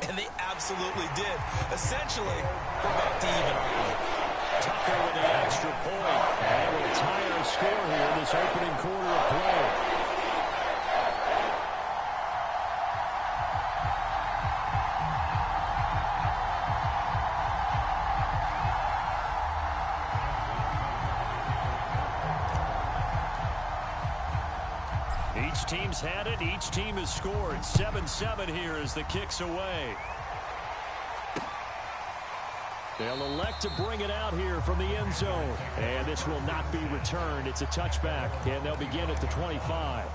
And they absolutely did. Essentially, we're back to even, aren't we? Tucker with the extra point. And we'll tie our score here in this opening quarter of play. Each team's had it. Each team has scored. 7-7 here as the kick's away. They'll elect to bring it out here from the end zone. And this will not be returned. It's a touchback, and they'll begin at the 25.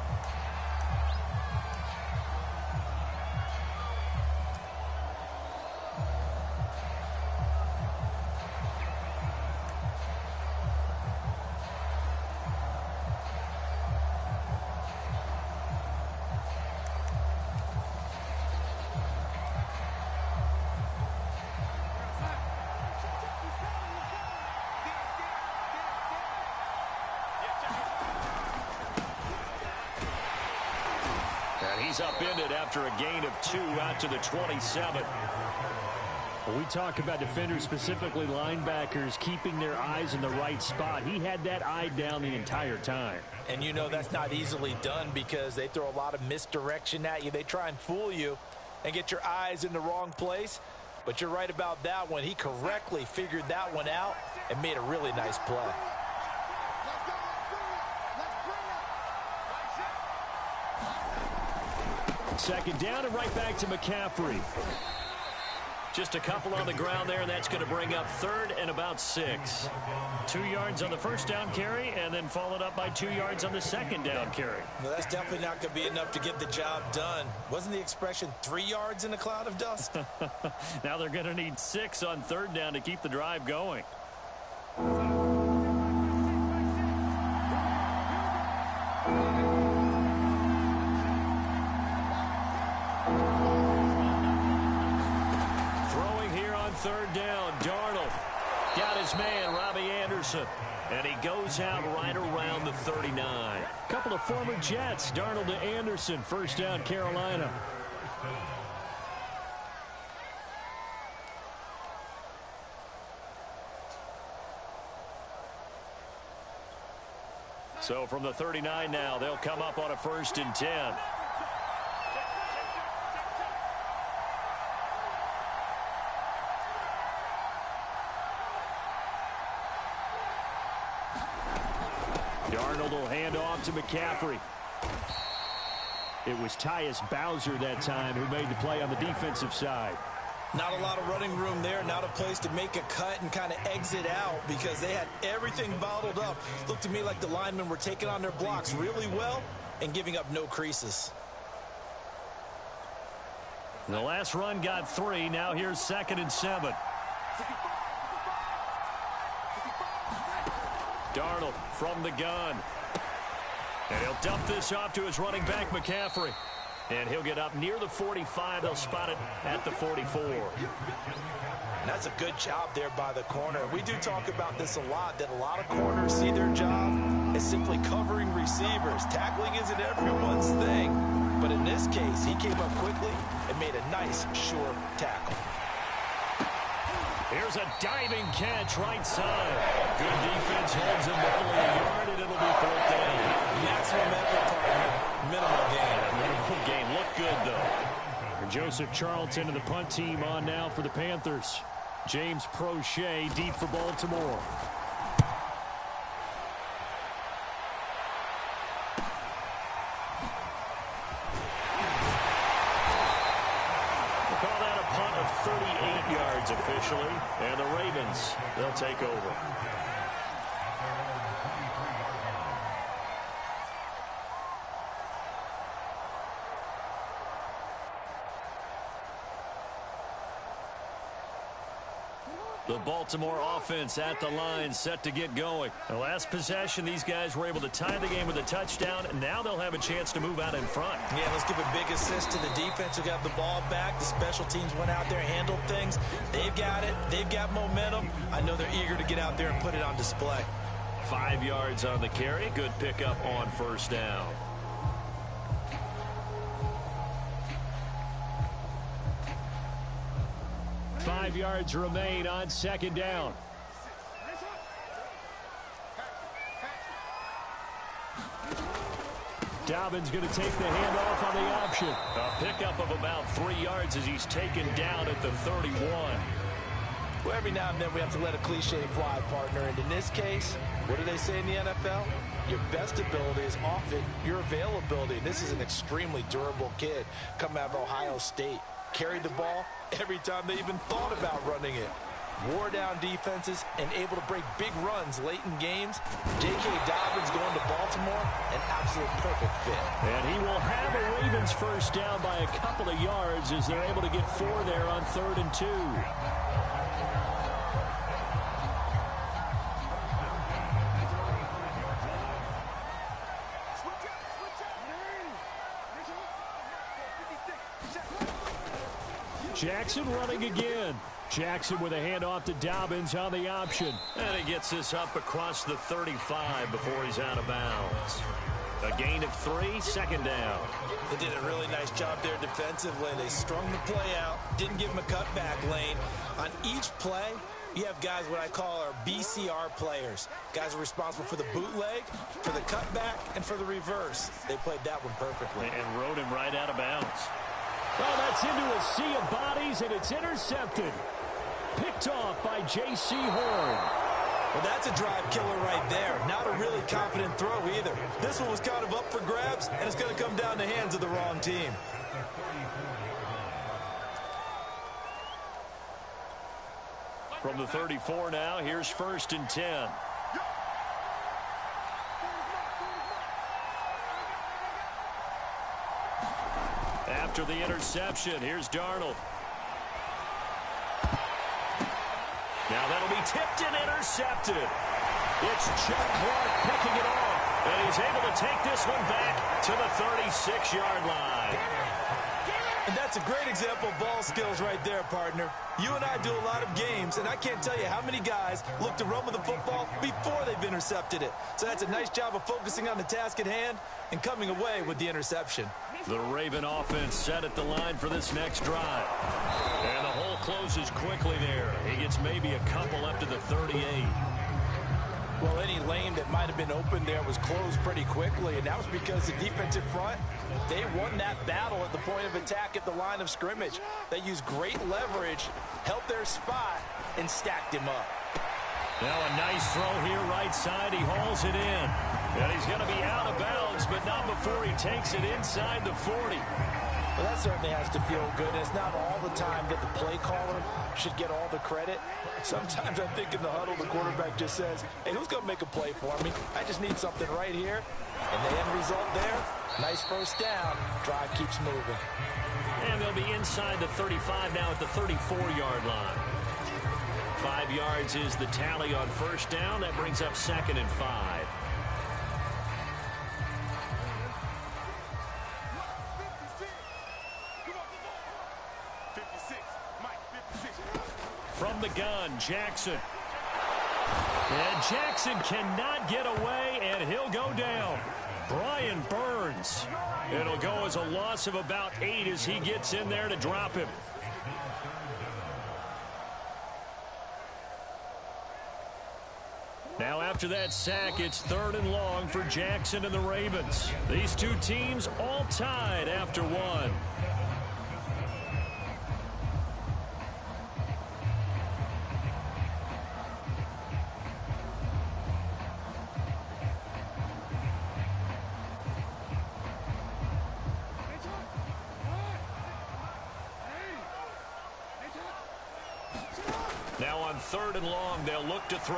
He's upended after a gain of 2 out to the 27. When we talk about defenders, specifically linebackers, keeping their eyes in the right spot, he had that eye down the entire time. And you know that's not easily done because they throw a lot of misdirection at you. They try and fool you and get your eyes in the wrong place. But you're right about that one. He correctly figured that one out and made a really nice play. Second down and right back to McCaffrey. Just a couple on the ground there, and that's going to bring up third and about 6. 2 yards on the first down carry, and then followed up by 2 yards on the second down carry. Well, that's definitely not going to be enough to get the job done. Wasn't the expression 3 yards in a cloud of dust? Now they're going to need 6 on third down to keep the drive going. Third down, Darnold got his man, Robbie Anderson, and he goes out right around the 39. Couple of former Jets, Darnold to Anderson, first down, Carolina. So from the 39 now, they'll come up on a 1st and 10. Darnold will hand off to McCaffrey. It was Tyus Bowser that time who made the play on the defensive side. Not a lot of running room there. Not a place to make a cut and kind of exit out because they had everything bottled up. Looked to me like the linemen were taking on their blocks really well and giving up no creases. The last run got 3. Now here's 2nd and 7. Darnold from the gun. And he'll dump this off to his running back, McCaffrey. And he'll get up near the 45. They'll spot it at the 44. And that's a good job there by the corner. We do talk about this a lot, that a lot of corners see their job as simply covering receivers. Tackling isn't everyone's thing. But in this case, he came up quickly and made a nice, sure tackle. Here's a diving catch right side. Good defense holds him only a yard, and it'll be 4th down. Maximum effort, partner. Minimal gain. Minimal gain. Look good, though. And Joseph Charlton and the punt team on now for the Panthers. James Prochet deep for Baltimore. Call that a punt of 38 yards officially, and the Ravens, they'll take over. The Baltimore offense at the line, set to get going. The last possession, these guys were able to tie the game with a touchdown, and now they'll have a chance to move out in front. Yeah, let's give a big assist to the defense who got the ball back. The special teams went out there and handled things. They've got it. They've got momentum. I know they're eager to get out there and put it on display. 5 yards on the carry. Good pickup on 1st down. 5 yards remain on second down. Dobbins going to take the handoff on the option. A pickup of about 3 yards as he's taken down at the 31. Well, every now and then we have to let a cliche fly, partner. And in this case, what do they say in the NFL? Your best ability is often your availability. This is an extremely durable kid coming out of Ohio State. Carried the ball every time they even thought about running it. Wore down defenses and able to break big runs late in games. J.K. Dobbins going to Baltimore, an absolute perfect fit. And he will have a Ravens first down by a couple of yards as they're able to get 4 there on 3rd and 2. Jackson running again. Jackson with a handoff to Dobbins on the option. And he gets this up across the 35 before he's out of bounds. A gain of 3, second down. They did a really nice job there defensively. They strung the play out, didn't give him a cutback lane. On each play, you have guys what I call our BCR players. Guys are responsible for the bootleg, for the cutback, and for the reverse. They played that one perfectly. And rode him right out of bounds. Well, that's into a sea of bodies, and it's intercepted. Picked off by J.C. Horn. Well, that's a drive killer right there. Not a really confident throw either. This one was kind of up for grabs, and it's going to come down the hands of the wrong team. From the 34 now, here's 1st and 10. After the interception, here's Darnold. Now that'll be tipped and intercepted. It's Chuck Clark picking it off. And he's able to take this one back to the 36-yard line. And that's a great example of ball skills right there, partner. You and I do a lot of games, and I can't tell you how many guys look to run with the football before they've intercepted it. So that's a nice job of focusing on the task at hand and coming away with the interception. The Raven offense set at the line for this next drive. And the hole closes quickly there. He gets maybe a couple up to the 38. Well, any lane that might have been open there was closed pretty quickly, and that was because the defensive front, they won that battle at the point of attack at the line of scrimmage. They used great leverage, held their spot, and stacked him up. Now a nice throw here right side. He hauls it in. And he's going to be out of bounds, but not before he takes it inside the 40. Well, that certainly has to feel good. It's not all the time that the play caller should get all the credit. Sometimes I think in the huddle, the quarterback just says, hey, who's going to make a play for me? I just need something right here. And the end result there, nice first down. Drive keeps moving. And they'll be inside the 35 now at the 34-yard line. 5 yards is the tally on first down. That brings up 2nd and 5. From the gun, Jackson. And Jackson cannot get away, and he'll go down. Brian Burns. It'll go as a loss of about 8 as he gets in there to drop him. Now after that sack, it's 3rd and long for Jackson and the Ravens. These two teams all tied after 1. Now on 3rd and long, they'll look to throw.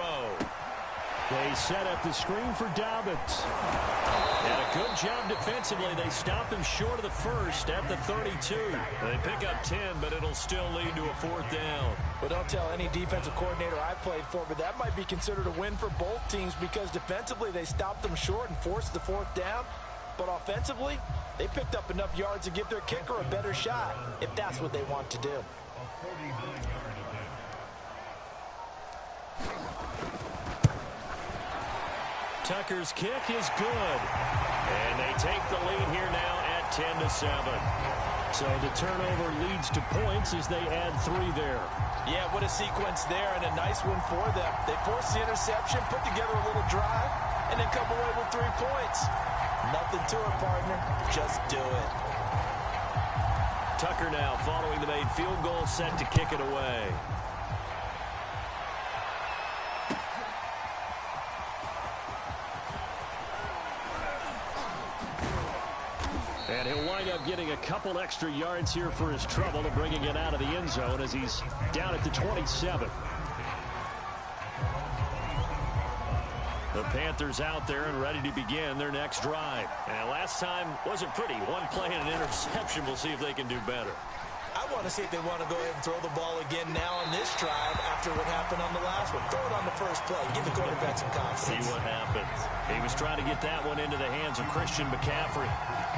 They set up the screen for Dobbins. And a good job defensively. They stop him short of the first at the 32. They pick up 10, but it'll still lead to a 4th down. Well, don't tell any defensive coordinator I played for, but that might be considered a win for both teams because defensively they stopped them short and forced the 4th down. But offensively, they picked up enough yards to give their kicker a better shot if that's what they want to do. Tucker's kick is good. And they take the lead here now at 10-7. So the turnover leads to points as they add 3 there. Yeah, what a sequence there, and a nice one for them. They forced the interception, put together a little drive, and then come away with 3 points. Nothing to it, partner. Just do it. Tucker now following the made field goal, set to kick it away. And he'll wind up getting a couple extra yards here for his trouble and bringing it out of the end zone as he's down at the 27. The Panthers out there and ready to begin their next drive. And last time wasn't pretty. 1 play and an interception. We'll see if they can do better. I want to see if they want to go ahead and throw the ball again now on this drive after what happened on the last one. Throw it on the first play. Give the quarterback some confidence. See what happens. He was trying to get that one into the hands of Christian McCaffrey.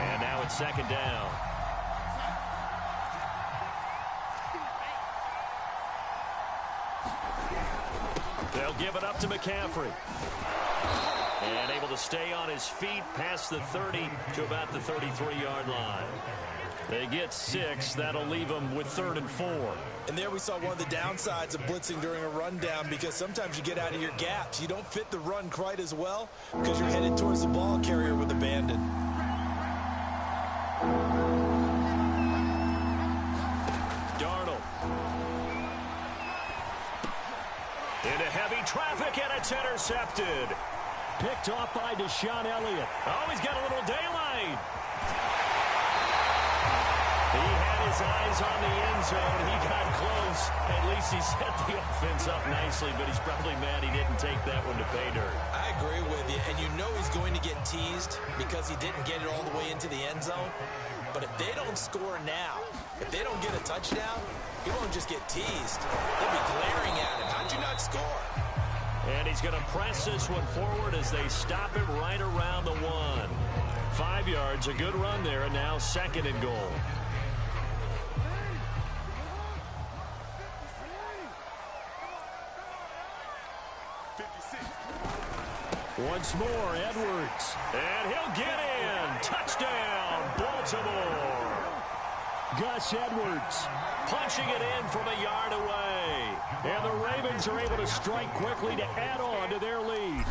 And now it's 2nd down. They'll give it up to McCaffrey. And able to stay on his feet past the 30 to about the 33-yard line. They get 6. That'll leave them with 3rd and 4. And there we saw one of the downsides of blitzing during a rundown, because sometimes you get out of your gaps. You don't fit the run quite as well because you're headed towards the ball carrier with abandon. Darnold. Into heavy traffic, and it's intercepted. Picked off by Deshaun Elliott. Oh, he's got a little daylight. He had his eyes on the end zone. He got close. At least he set the offense up nicely, but he's probably mad he didn't take that one to pay dirt. I agree with you, and you know he's going to get teased because he didn't get it all the way into the end zone. But if they don't score now, if they don't get a touchdown, he won't just get teased. They'll be glaring at him. How'd you not score? And he's going to press this one forward as they stop it right around the 1. 5 yards, a good run there, and now 2nd and goal. Once more, Edwards. And he'll get in. Touchdown, Baltimore. Gus Edwards punching it in from a yard away. And the Ravens are able to strike quickly to add on to their lead.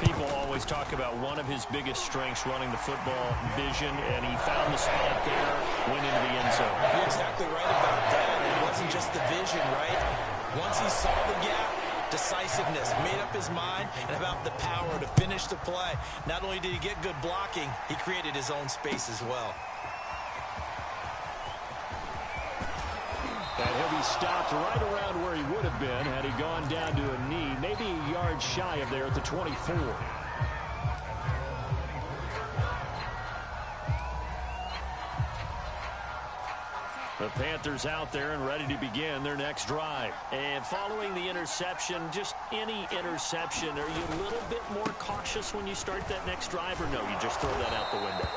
People always talk about one of his biggest strengths, running the football, vision, and he found the spot there, went into the end zone. You're exactly right about that. It wasn't just the vision, right? Once he saw the gap, decisiveness, made up his mind, and about the power to finish the play. Not only did he get good blocking, he created his own space as well. And he'll be stopped right around where he would have been had he gone down to a knee, maybe a yard shy of there at the 24. The Panthers out there and ready to begin their next drive. And following the interception, just any interception, are you a little bit more cautious when you start that next drive, or no, you just throw that out the window?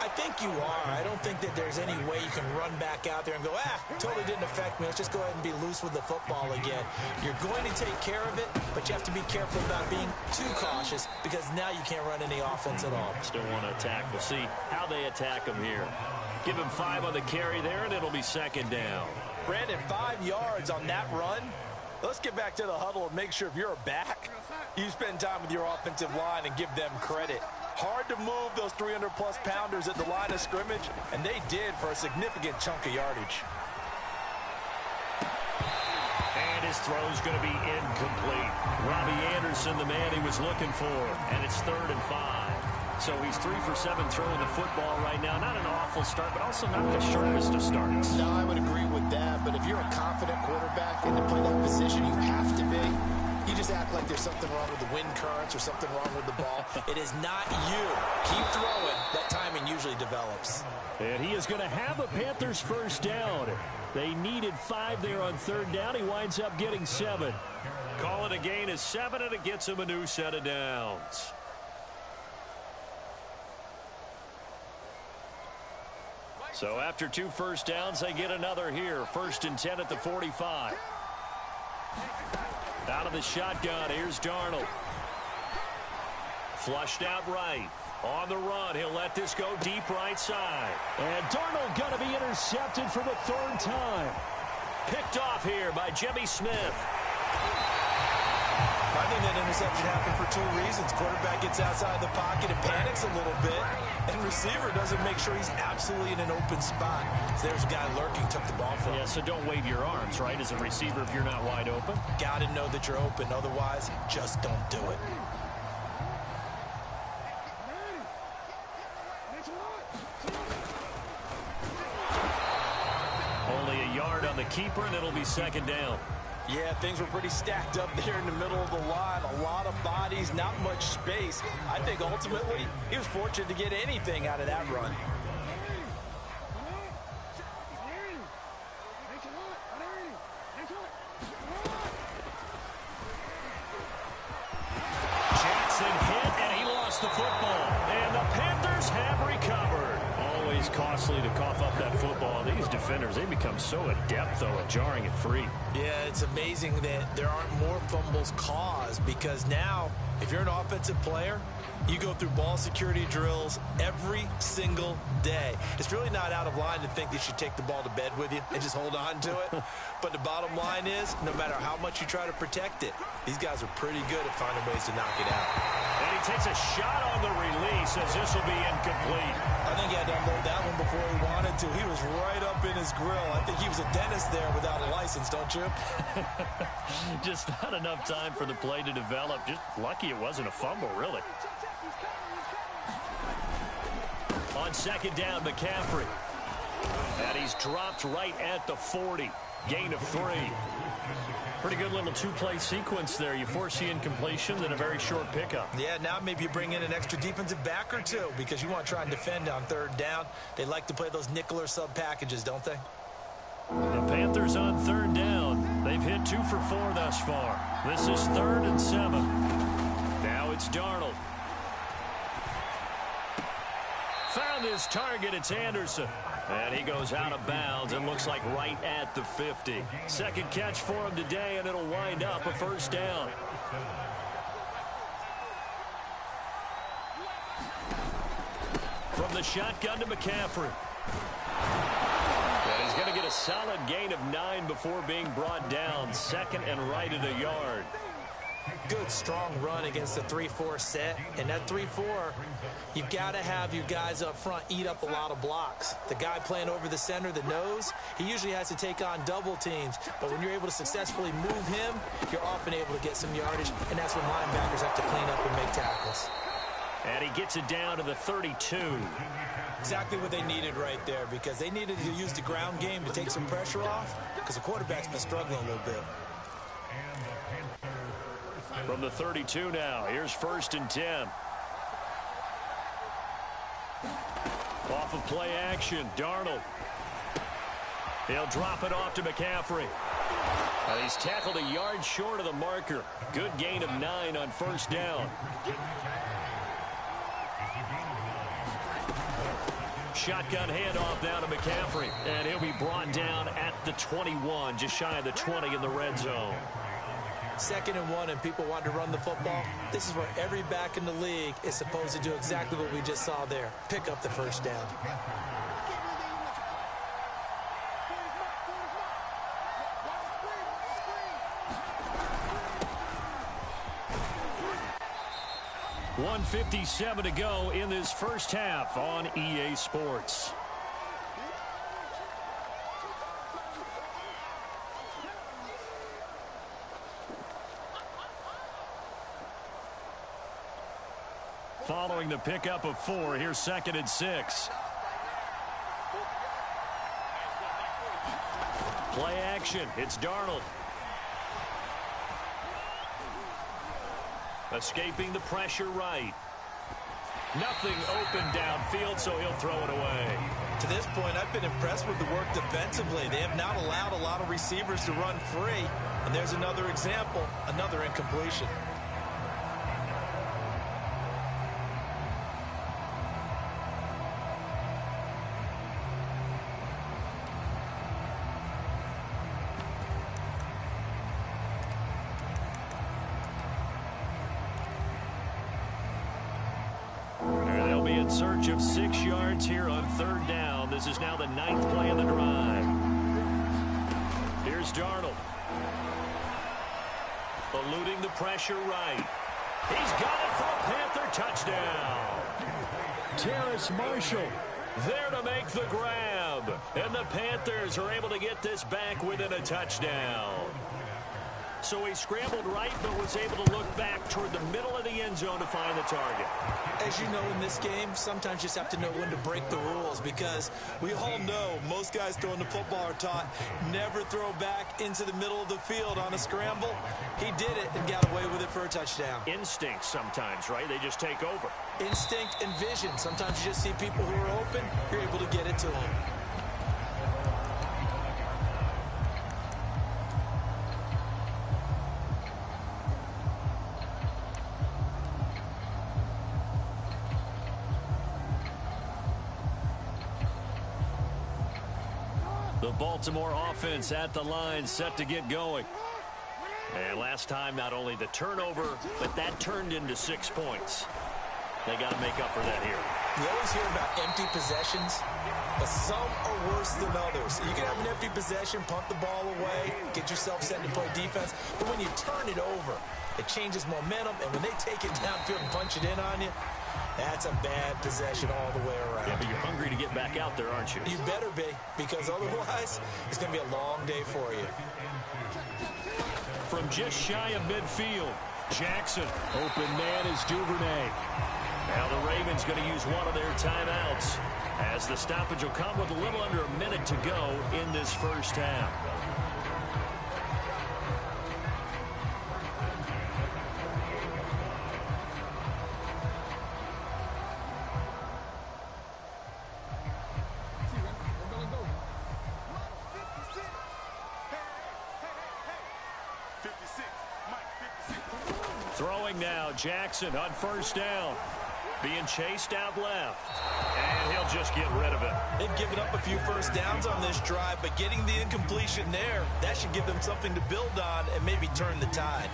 I think you are. I don't think that there's any way you can run back out there and go, totally didn't affect me. Let's just go ahead and be loose with the football again. You're going to take care of it, but you have to be careful about being too cautious because now you can't run any offense at all. Still want to attack. We'll see how they attack him here. Give him 5 on the carry there, and it'll be 2nd down. Brandon, 5 yards on that run. Let's get back to the huddle and make sure if you're a back, you spend time with your offensive line and give them credit. Hard to move those 300-plus pounders at the line of scrimmage, and they did for a significant chunk of yardage. And his throw's going to be incomplete. Robbie Anderson, the man he was looking for, and it's 3rd and 5. So he's 3 for 7 throwing the football right now. Not an awful start, but also not the sharpest of starts. No, I would agree with that, but if you're a confident quarterback and to play that position, you have to be. You just act like there's something wrong with the wind currents or something wrong with the ball. It is not you. Keep throwing. That timing usually develops. And he is going to have a Panthers first down. They needed 5 there on 3rd down. He winds up getting 7. Call it a gain of 7, and it gets him a new set of downs. So after 2 first downs, they get another here. 1st and 10 at the 45. Out of the shotgun, here's Darnold. Flushed out right. On the run, he'll let this go deep right side. And Darnold going to be intercepted for the third time. Picked off here by Jimmy Smith. I think that interception happened for two reasons. Quarterback gets outside the pocket and panics a little bit, and receiver doesn't make sure he's absolutely in an open spot. So there's a guy lurking, took the ball from him. Yeah, so don't wave your arms, right, as a receiver if you're not wide open. Got to know that you're open. Otherwise, just don't do it. Only a yard on the keeper, and it'll be second down. Yeah, things were pretty stacked up there in the middle of the line. A lot of bodies, not much space. I think ultimately he was fortunate to get anything out of that run. Jackson hit, and he lost the football. And the Panthers have recovered. Always costly to cough up that football. These defenders, they become so adept, though, at jarring it free. Yeah, it's amazing that there aren't more fumbles caused, because now, if you're an offensive player, you go through ball security drills every single day. It's really not out of line to think that you should take the ball to bed with you and just hold on to it. But the bottom line is, no matter how much you try to protect it, these guys are pretty good at finding ways to knock it out. And he takes a shot on the release as this will be incomplete. I think he had to unload that one before he wanted to. He was right up in his grill. I think he was a dentist there without a license, don't you? Just not enough time for the play to develop. Just lucky it wasn't a fumble, really. On second down, McCaffrey. And he's dropped right at the 40. Gain of 3. Pretty good little two-play sequence there. You force the incompletion, then a very short pickup. Yeah, now maybe you bring in an extra defensive back or two because you want to try and defend on third down. They like to play those nickel or sub packages, don't they? The Panthers on third down. They've hit 2 for 4 thus far. This is 3rd and 7. Now it's Darnold. Found his target. It's Anderson. And he goes out of bounds and looks like right at the 50. Second catch for him today, and it'll wind up a first down. From the shotgun to McCaffrey. And he's going to get a solid gain of 9 before being brought down. Second and right at a yard. Good, strong run against the 3-4 set. And that 3-4, you've got to have your guys up front eat up a lot of blocks. The guy playing over the center, the nose, he usually has to take on double teams. But when you're able to successfully move him, you're often able to get some yardage. And that's when linebackers have to clean up and make tackles. And he gets it down to the 32. Exactly what they needed right there, because they needed to use the ground game to take some pressure off, because the quarterback's been struggling a little bit. From the 32 now, here's 1st and 10. Off of play action, Darnold. He'll drop it off to McCaffrey. He's tackled a yard short of the marker. Good gain of 9 on 1st down. Shotgun handoff now to McCaffrey. And he'll be brought down at the 21, just shy of the 20 in the red zone. 2nd and 1, and people want to run the football. This is where every back in the league is supposed to do exactly what we just saw there. Pick up the first down. .157 to go in this first half on EA Sports. Following the pickup of 4, here's 2nd and 6. Play action. It's Darnold. Escaping the pressure right. Nothing open downfield, so he'll throw it away. To this point, I've been impressed with the work defensively. They have not allowed a lot of receivers to run free. And there's another example, another incompletion. search of 6 yards here on 3rd down. This is now the 9th play of the drive. Here's Darnold. Eluding the pressure right. He's got it for a Panther touchdown. Terrace Marshall there to make the grab. And the Panthers are able to get this back within a touchdown. So he scrambled right, but was able to look back toward the middle of the end zone to find the target. As you know, in this game, sometimes you just have to know when to break the rules, because we all know most guys throwing the football are taught never throw back into the middle of the field on a scramble. He did it and got away with it for a touchdown. Instinct sometimes, right? They just take over. Instinct and vision. Sometimes you just see people who are open, you're able to get it to them. The Baltimore offense at the line, set to get going. And last time, not only the turnover, but that turned into 6 points. They got to make up for that here. You always hear about empty possessions, but some are worse than others. You can have an empty possession, punt the ball away, get yourself set to play defense, but when you turn it over, it changes momentum, and when they take it downfield and punch it in on you, that's a bad possession all the way around. Yeah, but you're hungry to get back out there, aren't you? You better be, because otherwise, it's going to be a long day for you. From just shy of midfield, Jackson. Open man is Duvernay. Now the Ravens going to use one of their timeouts, as the stoppage will come with a little under a minute to go in this first half. Throwing now, Jackson on first down. Being chased out left. And he'll just get rid of it. They've given up a few first downs on this drive, but getting the incompletion there, that should give them something to build on and maybe turn the tide.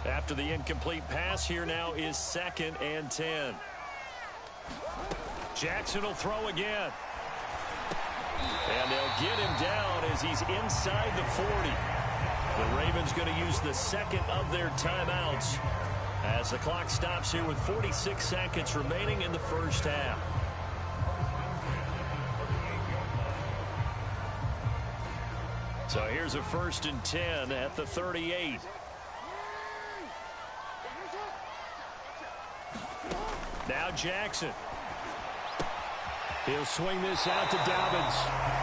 After the incomplete pass, here now is 2nd and 10. Jackson will throw again. And they'll get him down as he's inside the 40. The Ravens going to use the second of their timeouts as the clock stops here with 46 seconds remaining in the first half. So here's a 1st and 10 at the 38. Now Jackson. He'll swing this out to Dobbins.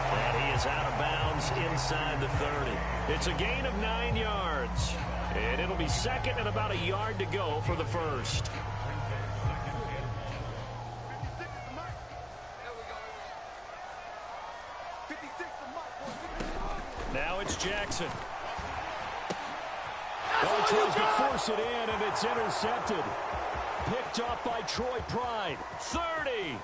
And he is out of bounds inside the 30. It's a gain of 9 yards. And it'll be 2nd and about a yard to go for the first. Now it's Jackson. Oh, he tries to force it in, and it's intercepted. Picked up by Troy Pride. 30.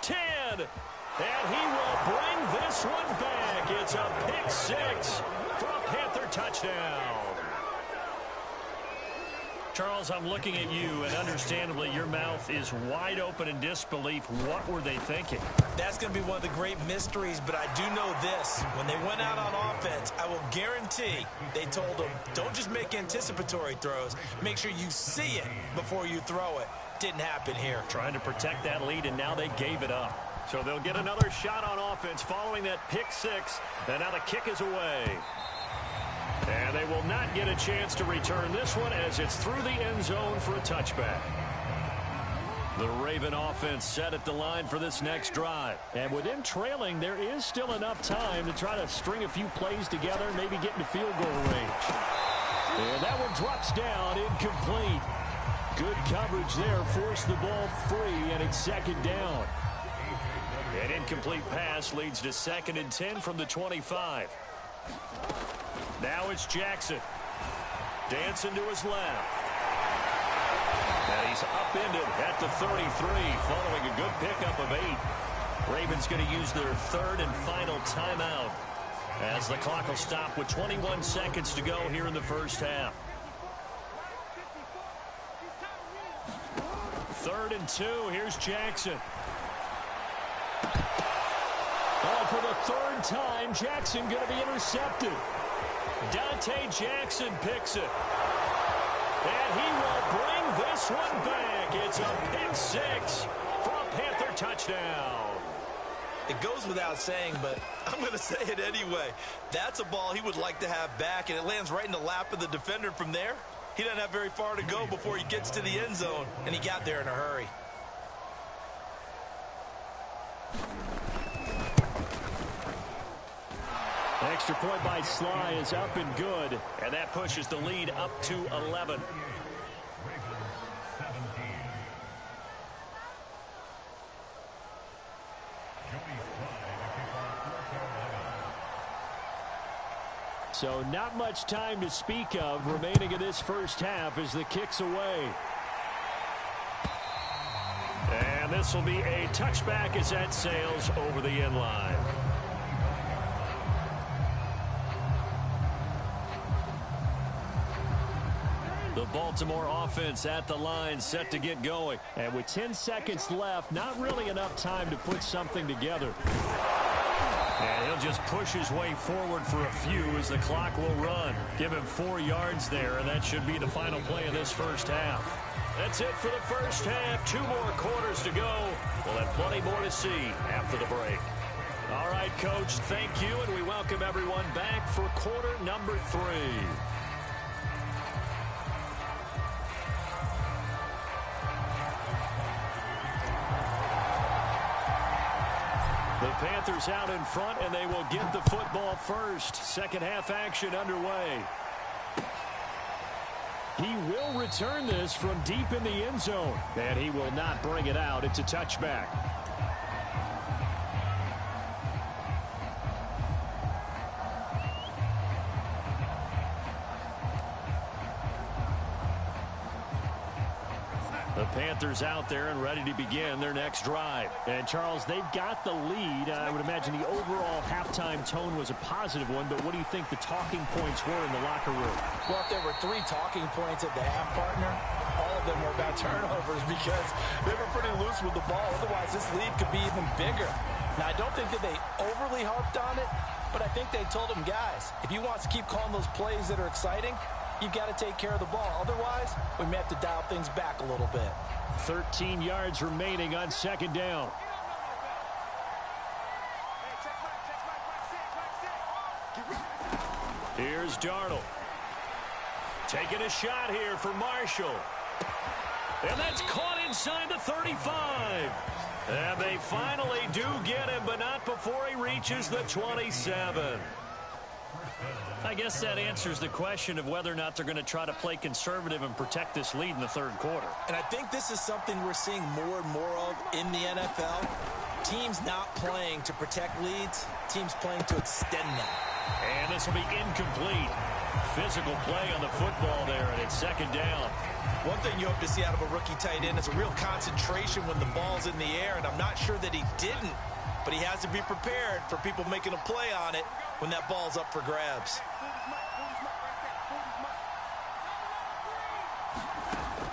10, and he will bring this one back. It's a pick 6 for a Panther touchdown. Charles, I'm looking at you, and understandably, your mouth is wide open in disbelief. What were they thinking? That's going to be one of the great mysteries, but I do know this. When they went out on offense, I will guarantee they told them, don't just make anticipatory throws. Make sure you see it before you throw it. Didn't happen here. Trying to protect that lead, and now they gave it up. So they'll get another shot on offense following that pick 6, and now the kick is away. And they will not get a chance to return this one as it's through the end zone for a touchback. The Raven offense set at the line for this next drive. And with them trailing, there is still enough time to try to string a few plays together, maybe get into field goal range. And that one drops down, incomplete. Good coverage there, forced the ball free, and it's 2nd down. An incomplete pass leads to 2nd and 10 from the 25. Now it's Jackson. Dancing to his left. And he's upended at the 33 following a good pickup of 8. Ravens going to use their 3rd and final timeout. as the clock will stop with 21 seconds to go here in the first half. 3rd and 2. Here's Jackson. Oh, for the 3rd time, Jackson going to be intercepted. Dante Jackson picks it. And he will bring this one back. It's a pick 6 for a Panther touchdown. It goes without saying, but I'm going to say it anyway. That's a ball he would like to have back, and it lands right in the lap of the defender from there. He doesn't have very far to go before he gets to the end zone, and he got there in a hurry. Extra point by Sly is up and good. And that pushes the lead up to 11. So not much time to speak of remaining in this first half as the kick's away. And this will be a touchback as that sails over the end line. The Baltimore offense at the line, set to get going. And with 10 seconds left, not really enough time to put something together. And he'll just push his way forward for a few as the clock will run. Give him 4 yards there, and that should be the final play of this first half. That's it for the first half. 2 more quarters to go. We'll have plenty more to see after the break. All right, Coach, thank you, and we welcome everyone back for quarter number 3. The Panthers out in front, and they will get the football first. Second half action underway. He will return this from deep in the end zone, and he will not bring it out. It's a touchback. The Panthers out there and ready to begin their next drive. And, Charles, they've got the lead. I would imagine the overall halftime tone was a positive one, but what do you think the talking points were in the locker room? Well, if there were 3 talking points at the half, partner, all of them were about turnovers because they were pretty loose with the ball. Otherwise, this lead could be even bigger. Now, I don't think that they overly harped on it, but I think they told them, guys, if you want to keep calling those plays that are exciting, you've got to take care of the ball. Otherwise, we may have to dial things back a little bit. 13 yards remaining on second down. Here's Darnold. Taking a shot here for Marshall. And that's caught inside the 35. And they finally do get him, but not before he reaches the 27. I guess that answers the question of whether or not they're going to try to play conservative and protect this lead in the 3rd quarter. And I think this is something we're seeing more and more of in the NFL. Teams not playing to protect leads, teams playing to extend them. And this will be incomplete. Physical play on the football there, and it's second down. One thing you hope to see out of a rookie tight end is a real concentration when the ball's in the air, and I'm not sure that he didn't, but he has to be prepared for people making a play on it when that ball's up for grabs.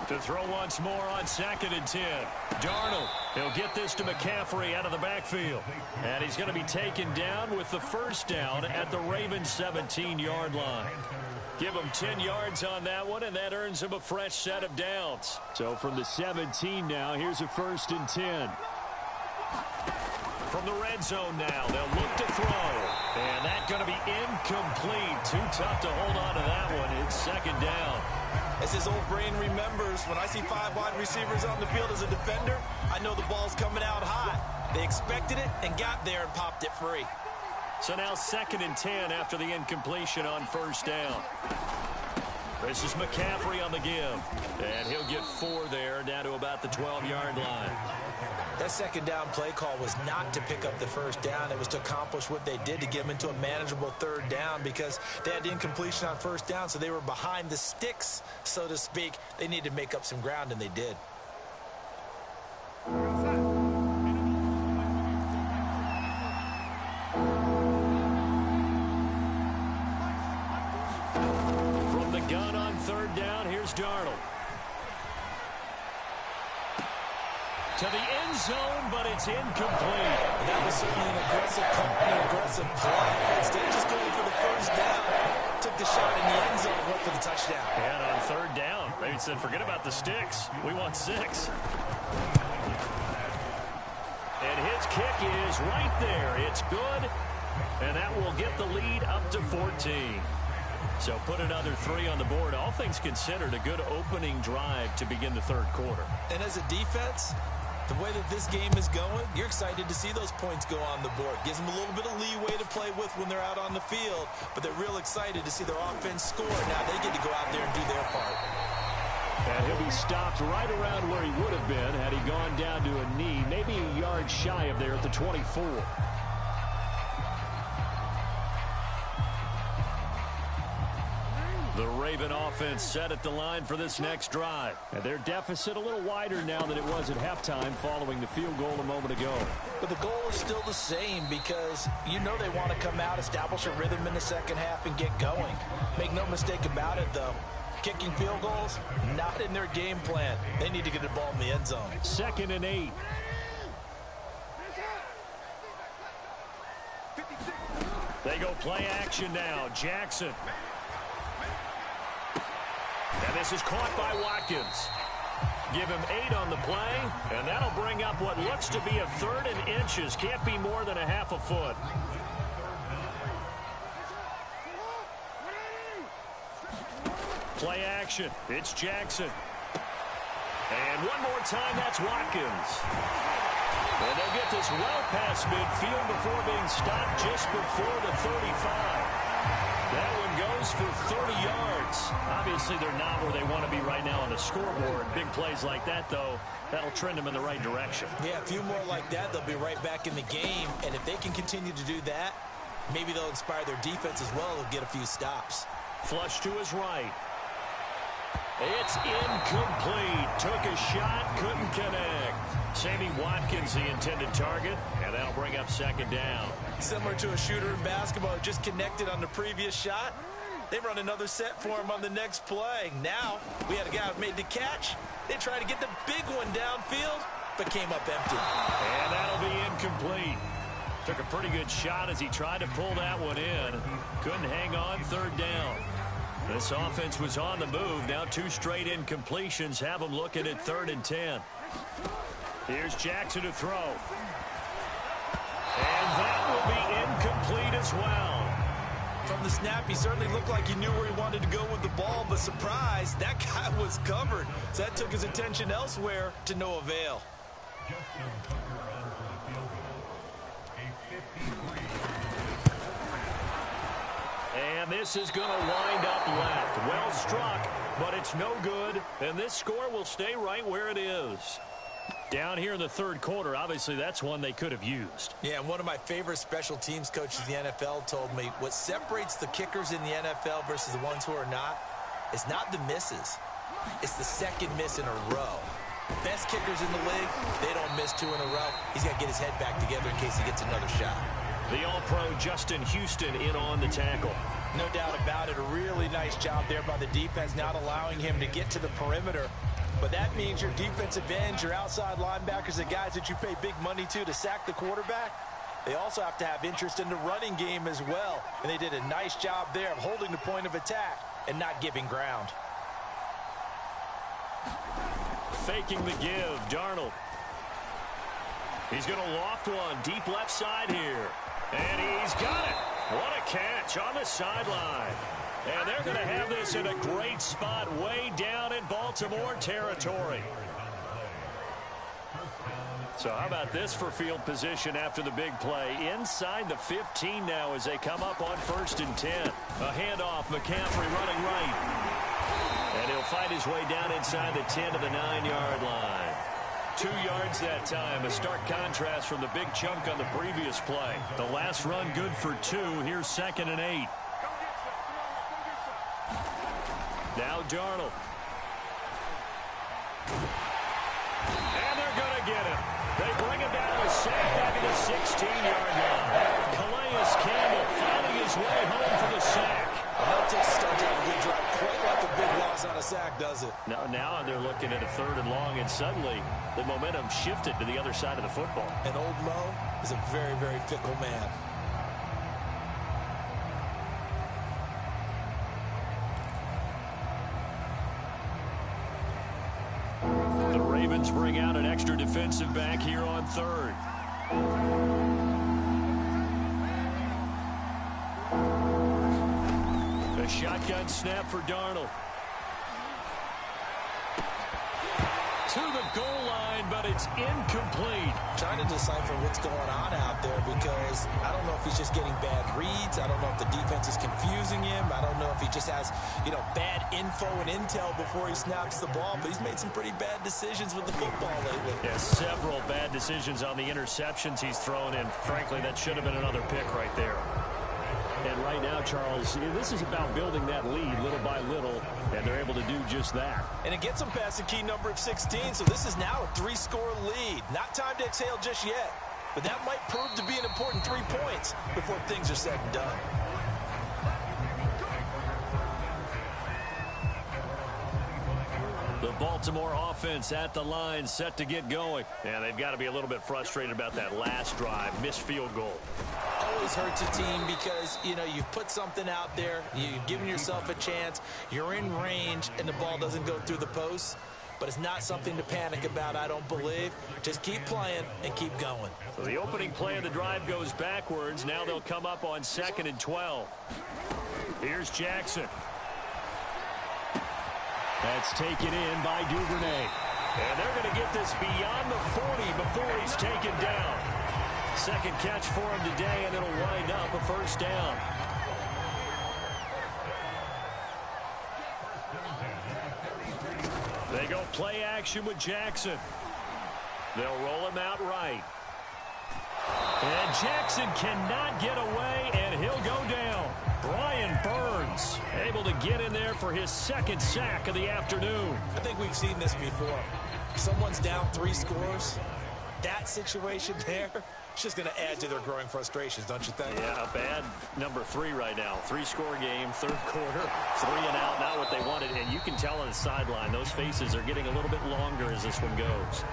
To throw once more on 2nd and 10. Darnold, he'll get this to McCaffrey out of the backfield. And he's going to be taken down with the first down at the Ravens' 17-yard line. Give him 10 yards on that one, and that earns him a fresh set of downs. So from the 17 now, here's a 1st and 10. From the red zone now, they'll look to throw. And that's going to be incomplete. Too tough to hold on to that one. It's second down. As his old brain remembers, when I see 5 wide receivers on the field as a defender, I know the ball's coming out hot. They expected it and got there and popped it free. So now 2nd and 10 after the incompletion on first down. This is McCaffrey on the give. And he'll get 4 there, down to about the 12-yard line. That second down play call was not to pick up the first down. It was to accomplish what they did to get them into a manageable 3rd down because they had the incompletion on first down, so they were behind the sticks, so to speak. They needed to make up some ground, and they did. Darnold. To the end zone, but it's incomplete. That was certainly an aggressive play. Instead of just going for the first down, took the shot in the end zone, went for the touchdown. And on third down, maybe said, forget about the sticks. We want 6. And his kick is right there. It's good, and that will get the lead up to 14. So put another 3 on the board. All things considered, a good opening drive to begin the third quarter. And as a defense, the way that this game is going, you're excited to see those points go on the board. Gives them a little bit of leeway to play with when they're out on the field, but they're real excited to see their offense score. Now they get to go out there and do their part. And he'll be stopped right around where he would have been had he gone down to a knee, maybe a yard shy of there at the 24. The Raven offense set at the line for this next drive. And their deficit a little wider now than it was at halftime following the field goal a moment ago. But the goal is still the same because you know they want to come out, establish a rhythm in the second half, and get going. Make no mistake about it, though. Kicking field goals, not in their game plan. They need to get the ball in the end zone. 2nd and 8. They go play action now. Jackson. And this is caught by Watkins. Give him 8 on the play, and that'll bring up what looks to be a 3rd and inches. Can't be more than a half a foot. Play action. It's Jackson. And one more time, that's Watkins. And they'll get this well past midfield before being stopped just before the 35. That one goes for 30 yards. Obviously, they're not where they want to be right now on the scoreboard. Big plays like that, though, that'll trend them in the right direction. Yeah, a few more like that, they'll be right back in the game. And if they can continue to do that, maybe they'll inspire their defense as well. They'll get a few stops. Flush to his right. It's incomplete. Took a shot, couldn't connect. Sammy Watkins, the intended target, and that'll bring up 2nd down. Similar to a shooter in basketball, just connected on the previous shot. They run another set for him on the next play. Now, we had a guy who made the catch. They tried to get the big one downfield, but came up empty. And that'll be incomplete. Took a pretty good shot as he tried to pull that one in. Couldn't hang on, 3rd down. This offense was on the move. Now 2 straight incompletions have them looking at 3rd and 10. Here's Jackson to throw. And that will be incomplete as well. From the snap, he certainly looked like he knew where he wanted to go with the ball, but surprise, that guy was covered. So that took his attention elsewhere to no avail. And this is going to wind up left. Well struck, but it's no good. And this score will stay right where it is. Down here in the third quarter, obviously that's one they could have used. Yeah, and one of my favorite special teams coaches in the NFL told me what separates the kickers in the NFL versus the ones who are not is not the misses. It's the second miss in a row. Best kickers in the league, they don't miss 2 in a row. He's got to get his head back together in case he gets another shot. The All-Pro Justin Houston in on the tackle. No doubt about it. A really nice job there by the defense, not allowing him to get to the perimeter. But that means your defensive ends, your outside linebackers, the guys that you pay big money to sack the quarterback, they also have to have interest in the running game as well. And they did a nice job there of holding the point of attack and not giving ground. Faking the give, Darnold. He's going to loft one deep left side here. And he's got it. What a catch on the sideline. And they're going to have this in a great spot way down in Baltimore territory. So how about this for field position after the big play? Inside the 15 now as they come up on 1st and 10. A handoff, McCaffrey running right. And he'll fight his way down inside the 10 to the 9-yard line. 2 yards that time, a stark contrast from the big chunk on the previous play. The last run good for 2. Here's 2nd and 8. Now Darnold. And they're going to get him. They bring him down to a sack back at the 16-yard line. Calais Campbell finding his way home for the sack. Well, that takes a start to have a good drive. Quite like a big loss on a sack, does it? Now they're looking at a 3rd and long, and suddenly the momentum shifted to the other side of the football. And old Mo is a very, very fickle man. The Ravens bring out an extra defensive back here on 3rd. A shotgun snap for Darnold. To the goal line, but it's incomplete. Trying to decipher what's going on out there because I don't know if he's just getting bad reads. I don't know if the defense is confusing him. I don't know if he just has, bad info and intel before he snaps the ball. But he's made some pretty bad decisions with the football lately. Yeah, several bad decisions on the interceptions he's thrown in. Frankly, that should have been another pick right there. And right now, Charles, this is about building that lead little by little, and they're able to do just that. And it gets them past the key number of 16, so this is now a 3-score lead. Not time to exhale just yet, but that might prove to be an important 3 points before things are said and done. The Baltimore offense at the line, set to get going. And they've got to be a little bit frustrated about that last drive, missed field goal. Always hurts a team because, you've put something out there, you've given yourself a chance, you're in range, and the ball doesn't go through the post. But it's not something to panic about, I don't believe. Just keep playing and keep going. So the opening play of the drive goes backwards. Now they'll come up on 2nd and 12. Here's Jackson. That's taken in by Duvernay. And they're going to get this beyond the 40 before he's taken down. Second catch for him today, and it'll wind up a 1st down. They go play action with Jackson. They'll roll him out right. And Jackson cannot get away, and he'll go down. Brian Burns able to get in there for his 2nd sack of the afternoon. I think we've seen this before. Someone's down 3 scores. That situation there, it's just going to add to their growing frustrations, don't you think? Yeah, a bad number 3 right now. 3-score game, 3rd quarter, 3 and out, not what they wanted. And you can tell on the sideline, those faces are getting a little bit longer as this one goes.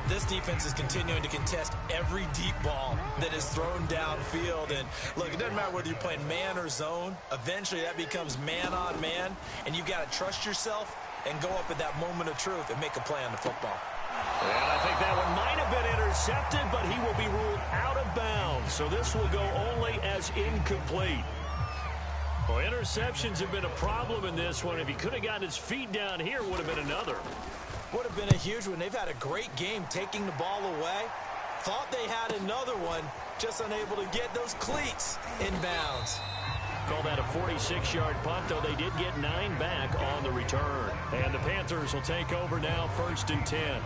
This defense is continuing to contest every deep ball that is thrown downfield. And, look, it doesn't matter whether you're playing man or zone. Eventually, that becomes man on man, and you've got to trust yourself and go up at that moment of truth and make a play on the football. And I think that one might have been intercepted, but he will be ruled out of bounds. So this will go only as incomplete. Well, interceptions have been a problem in this one. If he could have gotten his feet down here, it would have been another. Would have been a huge one. They've had a great game taking the ball away. Thought they had another one, just unable to get those cleats in bounds. Call that a 46-yard punt, though they did get 9 back on the return. And the Panthers will take over now, 1st and 10.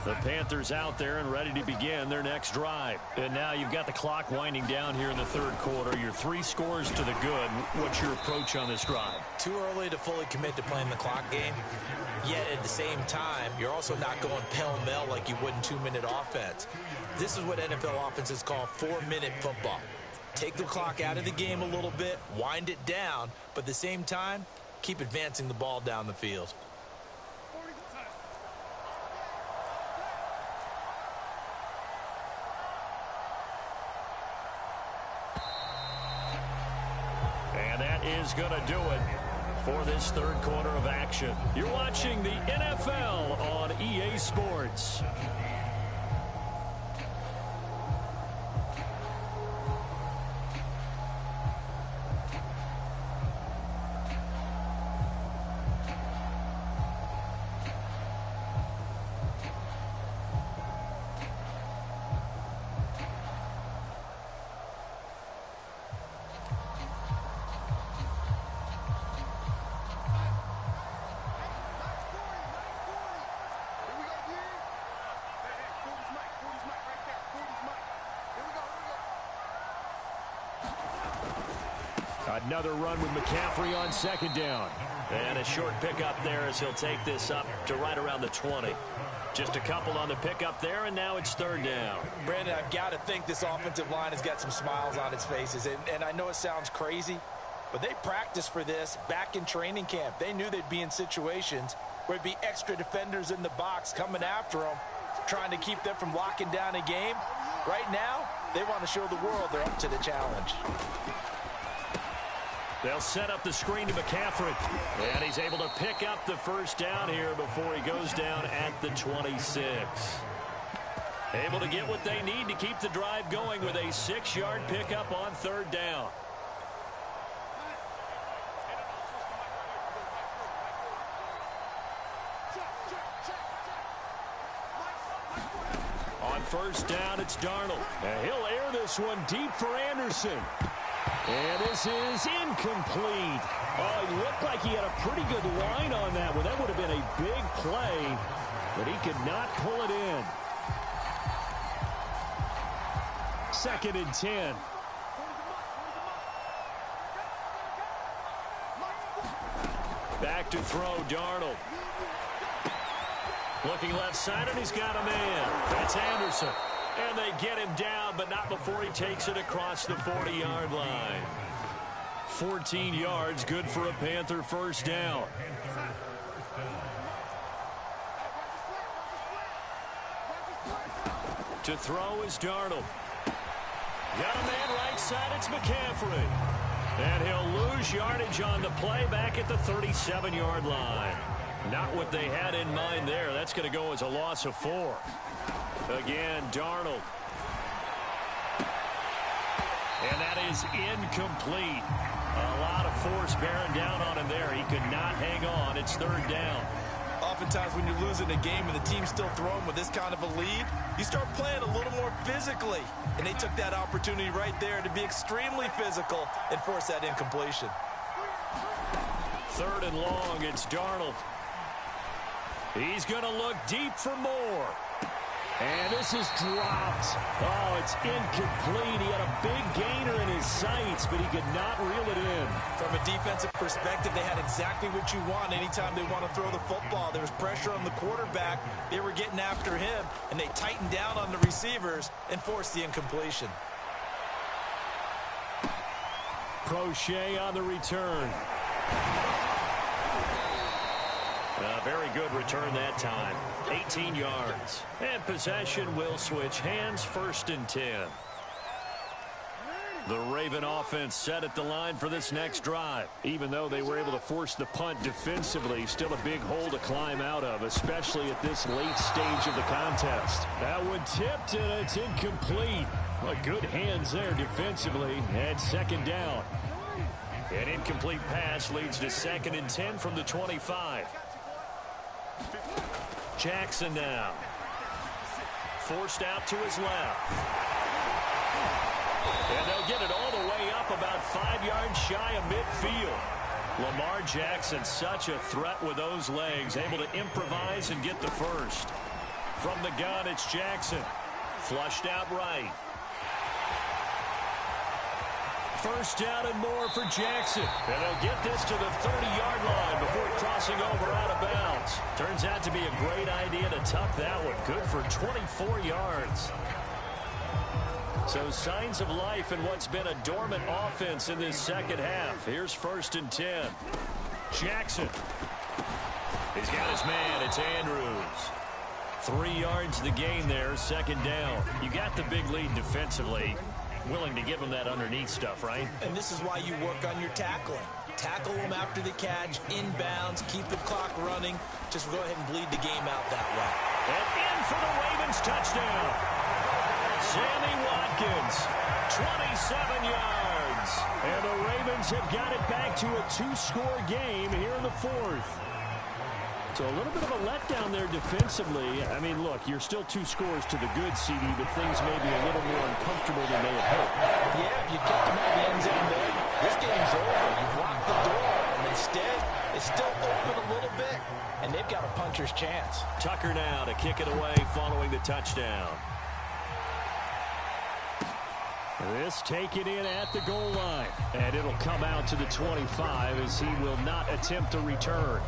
The Panthers out there and ready to begin their next drive. And now you've got the clock winding down here in the 3rd quarter. You're 3 scores to the good. What's your approach on this drive? Too early to fully commit to playing the clock game. Yet at the same time, you're also not going pell-mell like you would in 2-minute offense. This is what NFL offenses call 4-minute football. Take the clock out of the game a little bit, wind it down, but at the same time, keep advancing the ball down the field. And that is going to do it for this 3rd quarter of action. You're watching the NFL on EA Sports. Another run with McCaffrey on second down. And a short pickup there as he'll take this up to right around the 20. Just a couple on the pickup there, and now it's third down. Brandon, I've got to think this offensive line has got some smiles on its faces. And I know it sounds crazy, but they practiced for this back in training camp. They knew they'd be in situations where it'd be extra defenders in the box coming after them, trying to keep them from locking down a game. Right now, they want to show the world they're up to the challenge. They'll set up the screen to McCaffrey. And he's able to pick up the first down here before he goes down at the 26. Able to get what they need to keep the drive going with a 6-yard pickup on third down. On first down, it's Darnold. And he'll air this one deep for Anderson. And this is incomplete. Oh, it looked like he had a pretty good line on that one. That would have been a big play, but he could not pull it in. 2nd and 10. Back to throw, Darnold. Looking left side, and he's got a man. That's Anderson. And they get him down, but not before he takes it across the 40-yard line. 14 yards, good for a Panther first down. To throw is Darnold. Got a man right side, it's McCaffrey. And he'll lose yardage on the play back at the 37-yard line. Not what they had in mind there. That's going to go as a loss of 4. Again, Darnold. And that is incomplete. A lot of force bearing down on him there. He could not hang on. It's third down. Oftentimes when you're losing a game and the team's still throwing with this kind of a lead, you start playing a little more physically. And they took that opportunity right there to be extremely physical and force that incompletion. Third and long, it's Darnold. He's going to look deep for more. And this is dropped. Oh, it's incomplete. He had a big gainer in his sights, but he could not reel it in. From a defensive perspective, they had exactly what you want anytime they want to throw the football. There was pressure on the quarterback. They were getting after him, and they tightened down on the receivers and forced the incompletion. Crochet on the return. A very good return that time. 18 yards. And possession will switch hands, 1st and 10. The Raven offense set at the line for this next drive. Even though they were able to force the punt defensively, still a big hole to climb out of, especially at this late stage of the contest. That one tipped, and it's incomplete. Well, good hands there defensively, and 2nd down. An incomplete pass leads to 2nd and 10 from the 25. Jackson now. Forced out to his left. And they'll get it all the way up about 5 yards shy of midfield. Lamar Jackson, such a threat with those legs, able to improvise and get the first. From the gun, it's Jackson. Flushed out right. First down and more for Jackson. And they'll get this to the 30-yard line before crossing over out of bounds. Turns out to be a great idea to tuck that one. Good for 24 yards. So signs of life in what's been a dormant offense in this second half. Here's 1st and 10. Jackson. He's got his man. It's Andrews. 3 yards the gain there. 2nd down. You got the big lead defensively. Willing to give him that underneath stuff, right? And this is why you work on your tackling. Tackle them after the catch, inbounds, keep the clock running. Just go ahead and bleed the game out that way. And in for the Ravens touchdown. Sammy Watkins, 27 yards. And the Ravens have got it back to a 2-score game here in the 4th. So a little bit of a letdown there defensively. I mean, look, you're still 2 scores to the good, CD, but things may be a little more uncomfortable than they had hoped. Yeah, if you kept them out of the end zone there, this game's over. You've locked the door, and instead, it's still open a little bit, and they've got a puncher's chance. Tucker now to kick it away following the touchdown. This taken in at the goal line. And it'll come out to the 25 as he will not attempt to return.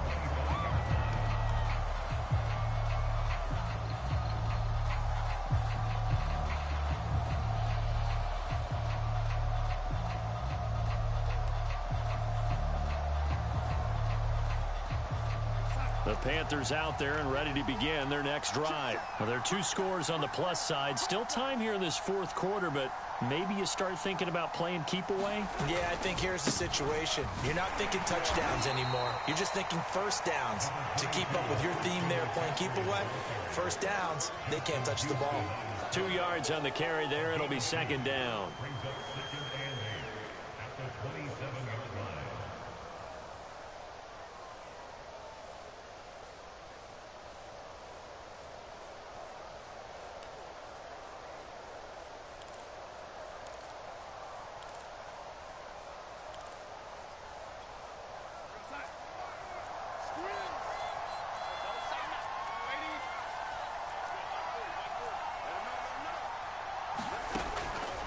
The Panthers out there and ready to begin their next drive. Well, there are 2 scores on the plus side. Still time here in this fourth quarter, but maybe you start thinking about playing keep away? Yeah, I think here's the situation. You're not thinking touchdowns anymore. You're just thinking first downs. To keep up with your theme there, playing keep away, first downs, they can't touch the ball. 2 yards on the carry there. It'll be second down.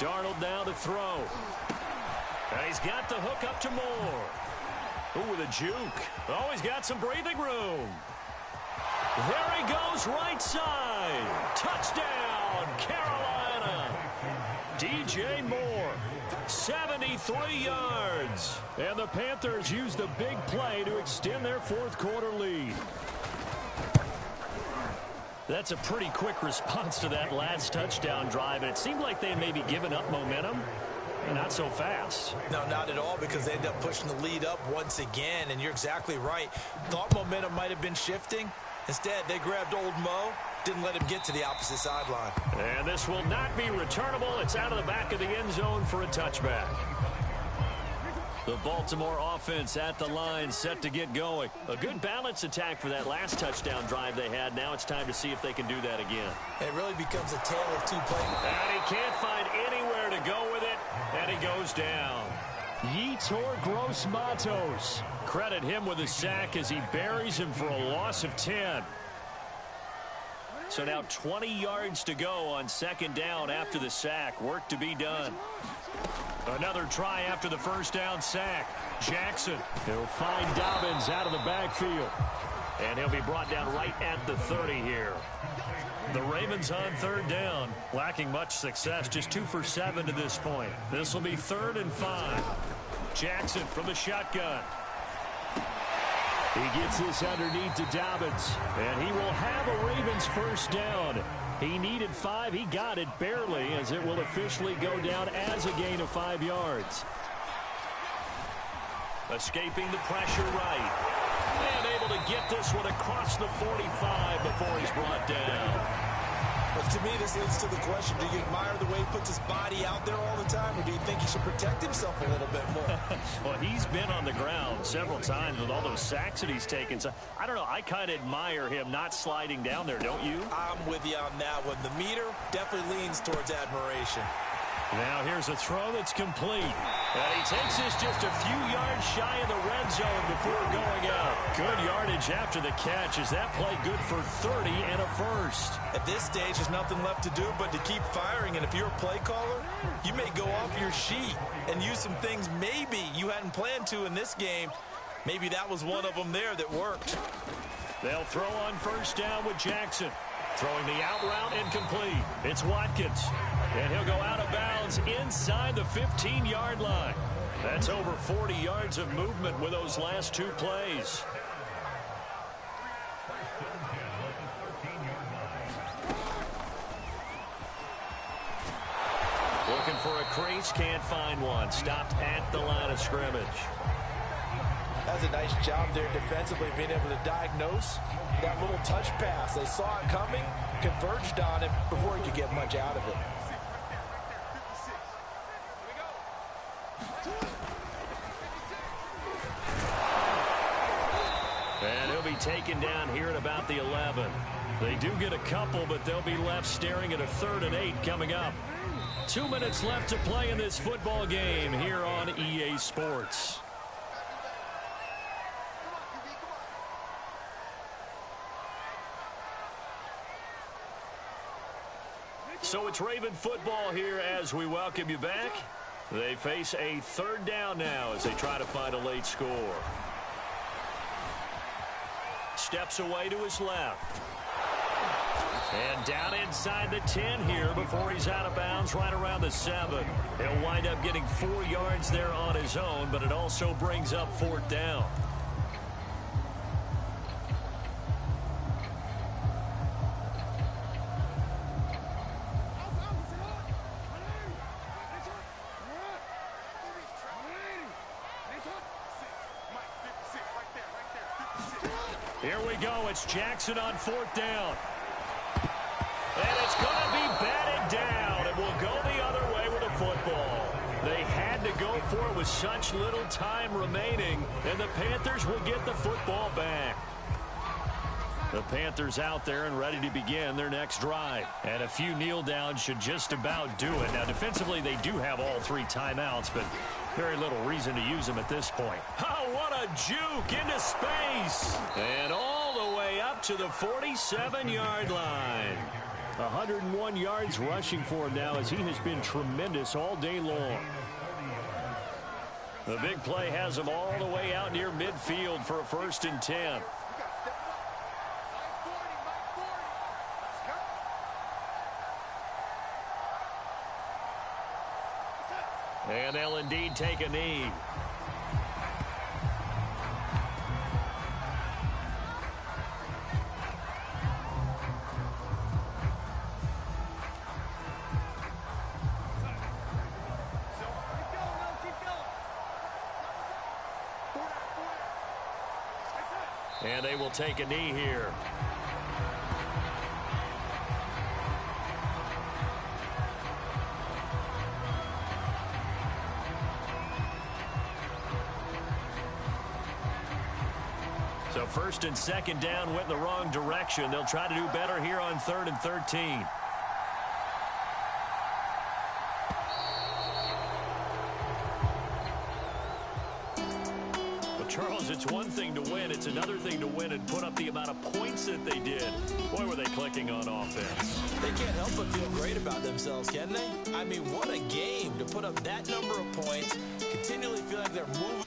Darnold now to throw. And he's got the hook up to Moore. Ooh, with a juke. Oh, he's got some breathing room. There he goes, right side. Touchdown, Carolina. DJ Moore, 73 yards. And the Panthers use the big play to extend their fourth quarter lead. That's a pretty quick response to that last touchdown drive. And it seemed like they had maybe given up momentum. And not so fast. No, not at all, because they end up pushing the lead up once again. And you're exactly right. Thought momentum might have been shifting. Instead, they grabbed old Mo, didn't let him get to the opposite sideline. And this will not be returnable. It's out of the back of the end zone for a touchback. The Baltimore offense at the line, set to get going. A good balance attack for that last touchdown drive they had. Now it's time to see if they can do that again. It really becomes a tale of two plays. And he can't find anywhere to go with it, and he goes down. Yetur Gross-Matos. Credit him with a sack as he buries him for a loss of 10. So now 20 yards to go on second down after the sack. Work to be done. Another try after the first down sack. Jackson. He'll find Dobbins out of the backfield. And he'll be brought down right at the 30 here. The Ravens on third down. Lacking much success. Just 2 for 7 to this point. This will be 3rd and 5. Jackson from the shotgun. He gets this underneath to Dobbins. And he will have a Ravens first down. He needed 5. He got it barely, as it will officially go down as a gain of 5 yards. Escaping the pressure right. And able to get this one across the 45 before he's brought down. But to me, this leads to the question, do you admire the way he puts his body out there all the time, or do you think he should protect himself a little bit more? Well, he's been on the ground several times with all those sacks that he's taken. So, I don't know. I kind of admire him not sliding down there, don't you? I'm with you on that one. The meter definitely leans towards admiration. Now here's a throw that's complete. And he takes this just a few yards shy of the red zone before going out. Good yardage after the catch. Is that play good for 30 and a first? At this stage, there's nothing left to do but to keep firing. And if you're a play caller, you may go off your sheet and use some things maybe you hadn't planned to in this game. Maybe that was one of them there that worked. They'll throw on first down with Jackson. Throwing the out route incomplete. It's Watkins. And he'll go out of bounds inside the 15-yard line. That's over 40 yards of movement with those last 2 plays. Looking for a crease, can't find one. Stopped at the line of scrimmage. That's a nice job there defensively, being able to diagnose that little touch pass. They saw it coming, converged on it before he could get much out of it. And he'll be taken down here at about the 11. They do get a couple, but they'll be left staring at a 3rd and 8 coming up. 2 minutes left to play in this football game here on EA Sports. So it's Raven football here as we welcome you back. They face a third down now as they try to find a late score. Steps away to his left. And down inside the 10 here before he's out of bounds right around the 7. He'll wind up getting 4 yards there on his own, but it also brings up 4th down. Here we go. It's Jackson on 4th down. And it's going to be batted down. It will go the other way with a football. They had to go for it with such little time remaining, and the Panthers will get the football back. The Panthers out there and ready to begin their next drive. And a few kneel downs should just about do it. Now, defensively, they do have all 3 timeouts, but very little reason to use them at this point. Oh, what a juke into space. And all the way up to the 47-yard line. 101 yards rushing for him now as he has been tremendous all day long. The big play has him all the way out near midfield for a 1st and 10. And they'll indeed take a knee. And they will take a knee here. So 1st and 2nd down went in the wrong direction. They'll try to do better here on 3rd and 13. Charles, it's one thing to win. It's another thing to win and put up the amount of points that they did. Boy, were they clicking on offense. They can't help but feel great about themselves, can they? I mean, what a game to put up that number of points, continually feel like they're moving.